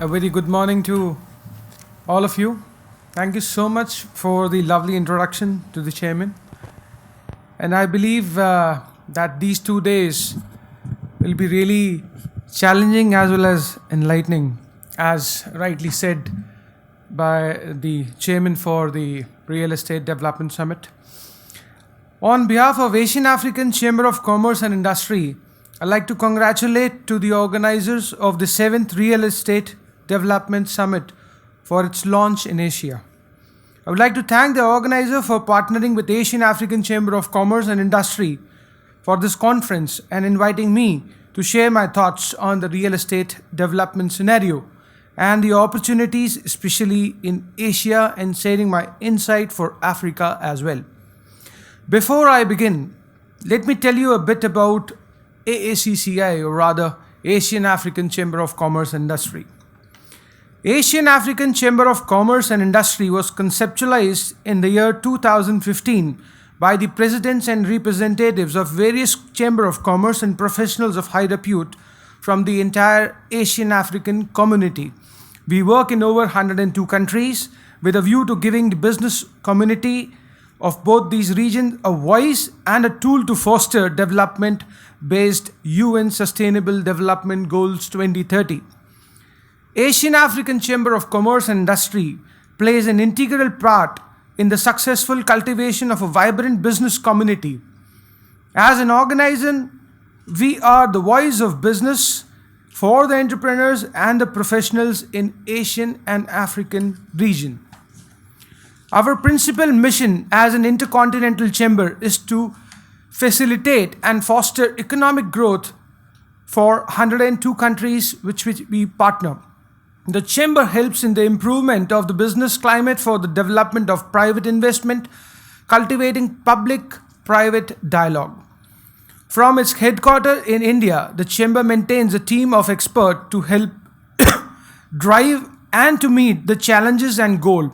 A very good morning to all of you. Thank you so much for the lovely introduction to the chairman. And I believe that these 2 days will be really challenging as well as enlightening, as rightly said by the chairman for the Real Estate Development Summit. On behalf of Asian African Chamber of Commerce and Industry, I'd like to congratulate to the organizers of the 7th Real Estate Development Summit for its launch in Asia. I would like to thank the organizer for partnering with Asian African Chamber of Commerce and Industry for this conference and inviting me to share my thoughts on the real estate development scenario and the opportunities, especially in Asia, and sharing my insight for Africa as well. Before I begin, let me tell you a bit about AACCI, or rather Asian African Chamber of Commerce and Industry. Asian African Chamber of Commerce and Industry was conceptualized in the year 2015 by the presidents and representatives of various Chamber of Commerce and professionals of high repute from the entire Asian African community. We work in over 102 countries with a view to giving the business community of both these regions a voice and a tool to foster development based UN Sustainable Development Goals 2030. Asian African Chamber of Commerce and Industry plays an integral part in the successful cultivation of a vibrant business community. As an organization, we are the voice of business for the entrepreneurs and the professionals in Asian and African region. Our principal mission as an intercontinental chamber is to facilitate and foster economic growth for 102 countries which we partner. The chamber helps in the improvement of the business climate for the development of private investment, cultivating public-private dialogue. From its headquarters in India, the chamber maintains a team of experts to help drive and to meet the challenges and goals.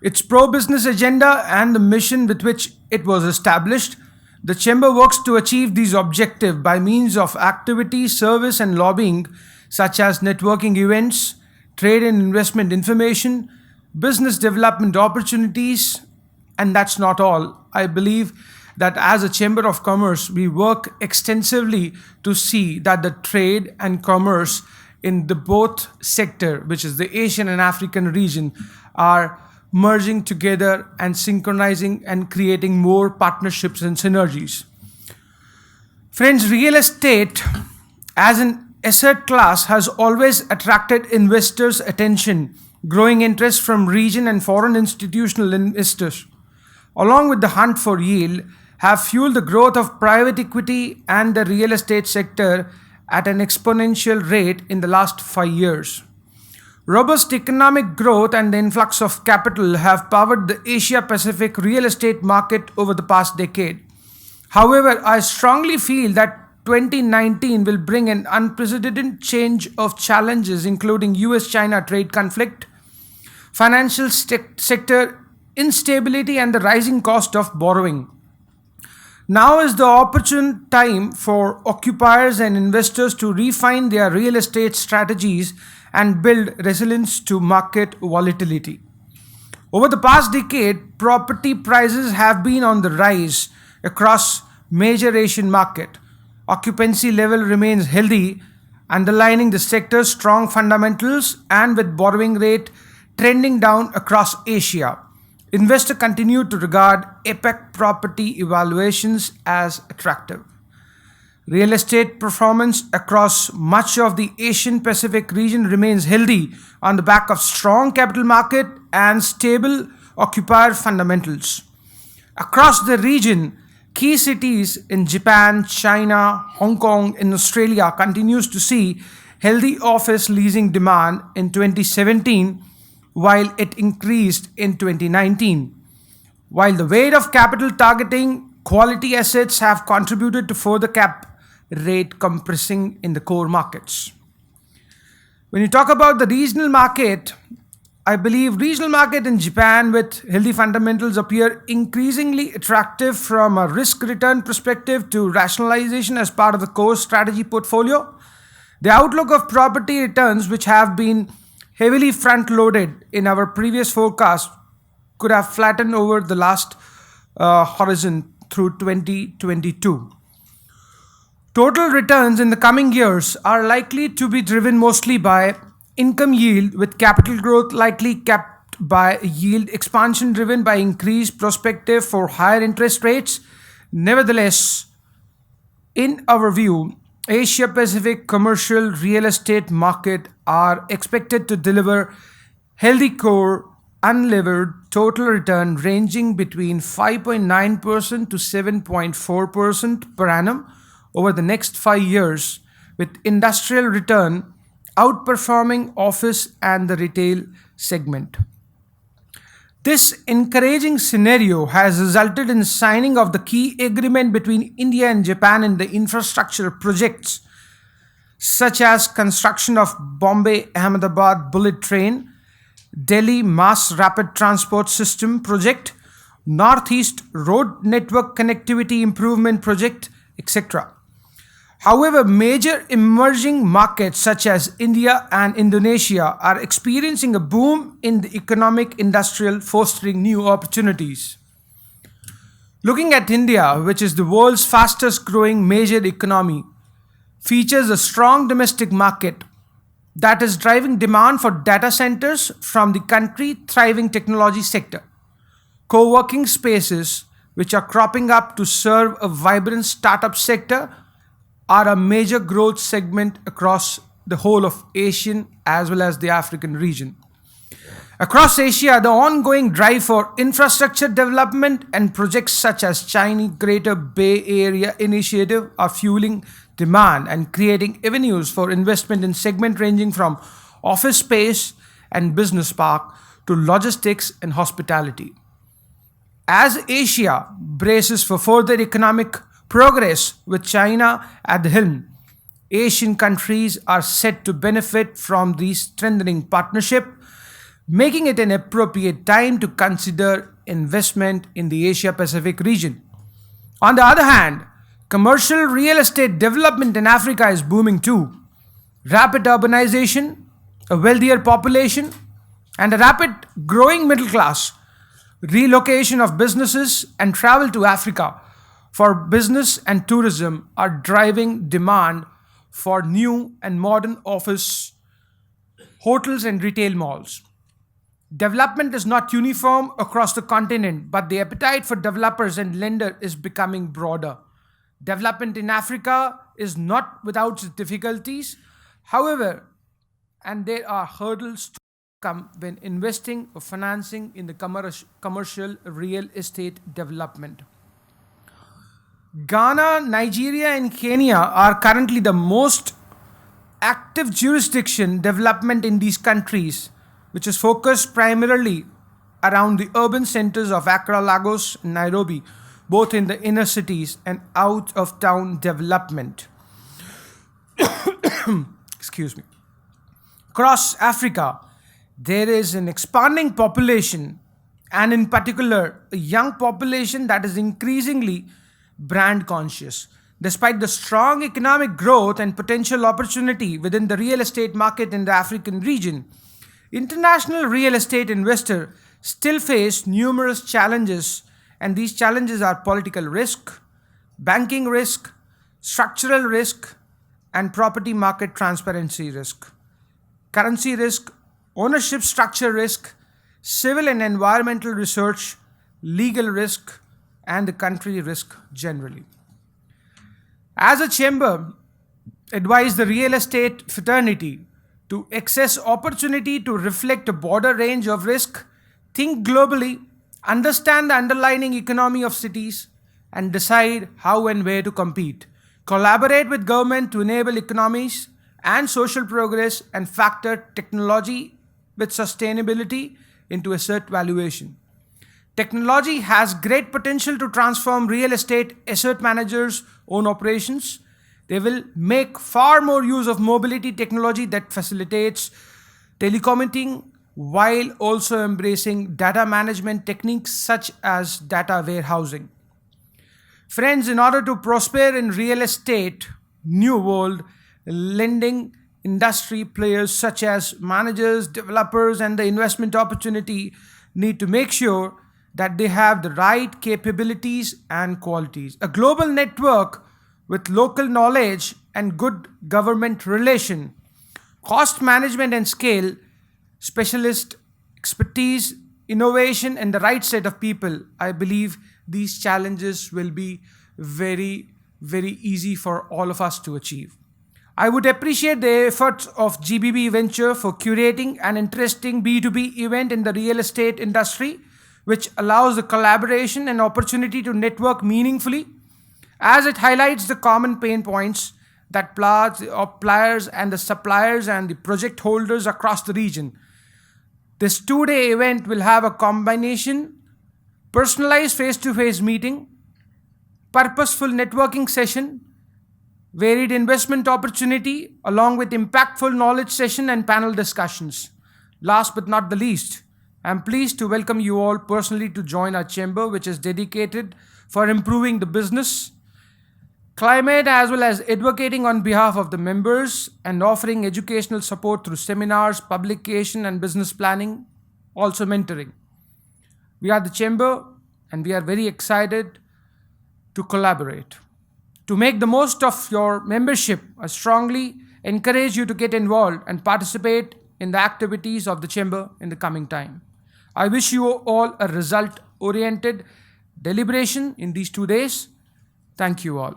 Its pro-business agenda and the mission with which it was established, the Chamber works to achieve these objectives by means of activities, service and lobbying such as networking events, trade and investment information, business development opportunities, and that's not all. I believe that as a Chamber of Commerce, we work extensively to see that the trade and commerce in the both sector, which is the Asian and African region, are merging together and synchronizing and creating more partnerships and synergies. Friends, real estate as an asset class has always attracted investors' attention, growing interest from region and foreign institutional investors, along with the hunt for yield, have fueled the growth of private equity and the real estate sector at an exponential rate in the last 5 years. Robust economic growth and the influx of capital have powered the Asia-Pacific real estate market over the past decade. However, I strongly feel that 2019 will bring an unprecedented change of challenges, including US-China trade conflict, financial sector instability, and the rising cost of borrowing. Now is the opportune time for occupiers and investors to refine their real estate strategies and build resilience to market volatility. Over the past decade, property prices have been on the rise across major Asian market. Occupancy level remains healthy, underlining the sector's strong fundamentals, and with borrowing rate trending down across Asia, investors continue to regard APEC property evaluations as attractive. Real estate performance across much of the Asian Pacific region remains healthy on the back of strong capital market and stable occupier fundamentals. Across the region, key cities in Japan, China, Hong Kong, and Australia continues to see healthy office leasing demand in 2017, while it increased in 2019. While the weight of capital targeting quality assets have contributed to further cap rate compressing in the core markets. When you talk about the regional market, I believe regional market in Japan with healthy fundamentals appear increasingly attractive from a risk return perspective to rationalization as part of the core strategy portfolio. The outlook of property returns, which have been heavily front loaded in our previous forecast, could have flattened over the last horizon through 2022. Total returns in the coming years are likely to be driven mostly by income yield, with capital growth likely capped by yield expansion driven by increased prospective for higher interest rates. Nevertheless, in our view, Asia Pacific commercial real estate market are expected to deliver healthy core unlevered total return ranging between 5.9% to 7.4% per annum over the next 5 years, with industrial return outperforming office and the retail segment. This encouraging scenario has resulted in signing of the key agreement between India and Japan in the infrastructure projects such as construction of Bombay Ahmedabad bullet train, Delhi mass rapid transport system project, Northeast road network connectivity improvement project, etc. However, major emerging markets such as India and Indonesia are experiencing a boom in the economic industrial, fostering new opportunities. Looking at India, which is the world's fastest growing major economy, features a strong domestic market that is driving demand for data centers from the country thriving technology sector. Co-working spaces, which are cropping up to serve a vibrant startup sector, are a major growth segment across the whole of Asian as well as the African region. Across Asia, the ongoing drive for infrastructure development and projects such as Chinese Greater Bay Area Initiative are fueling demand and creating avenues for investment in segment ranging from office space and business park to logistics and hospitality. As Asia braces for further economic progress with China at the helm, Asian countries are set to benefit from the strengthening partnership, making it an appropriate time to consider investment in the Asia Pacific region. On the other hand, commercial real estate development in Africa is booming too. Rapid urbanization, a wealthier population, and a rapid growing middle class, relocation of businesses and travel to Africa for business and tourism are driving demand for new and modern office, hotels, and retail malls. Development is not uniform across the continent, but the appetite for developers and lenders is becoming broader. Development in Africa is not without its difficulties, however, and there are hurdles to come when investing or financing in the commercial real estate development. Ghana, Nigeria, and Kenya are currently the most active jurisdiction development in these countries, which is focused primarily around the urban centers of Accra, Lagos, and Nairobi, both in the inner cities and out of town development. Excuse me. Across Africa, there is an expanding population, and in particular, a young population that is increasingly brand conscious. Despite the strong economic growth and potential opportunity within the real estate market in the African region, international real estate investors still face numerous challenges, and these challenges are political risk, banking risk, structural risk, and property market transparency risk, currency risk, ownership structure risk, civil and environmental research, legal risk, and the country risk generally. As a chamber, advise the real estate fraternity to access opportunity to reflect a broader range of risk, think globally, understand the underlying economy of cities, and decide how and where to compete. Collaborate with government to enable economies and social progress, and factor technology with sustainability into asset valuation. Technology has great potential to transform real estate asset managers' own operations. They will make far more use of mobility technology that facilitates telecommuting while also embracing data management techniques such as data warehousing. Friends, in order to prosper in real estate new world, lending industry players such as managers, developers, and the investment opportunity need to make sure that they have the right capabilities and qualities. A global network with local knowledge and good government relation, cost management and scale, specialist expertise, innovation, and the right set of people, I believe these challenges will be very, very easy for all of us to achieve. I would appreciate the efforts of GBB Venture for curating an interesting B2B event in the real estate industry, which allows the collaboration and opportunity to network meaningfully, as it highlights the common pain points that pliers and the suppliers and the project holders across the region. This 2-day event will have a combination personalized face-to-face meeting, purposeful networking session, varied investment opportunity, along with impactful knowledge session and panel discussions. Last but not the least, I am pleased to welcome you all personally to join our chamber, which is dedicated for improving the business climate as well as advocating on behalf of the members and offering educational support through seminars, publication, and business planning, also mentoring. We are the chamber and we are very excited to collaborate. To make the most of your membership, I strongly encourage you to get involved and participate in the activities of the chamber in the coming time. I wish you all a result-oriented deliberation in these 2 days. Thank you all.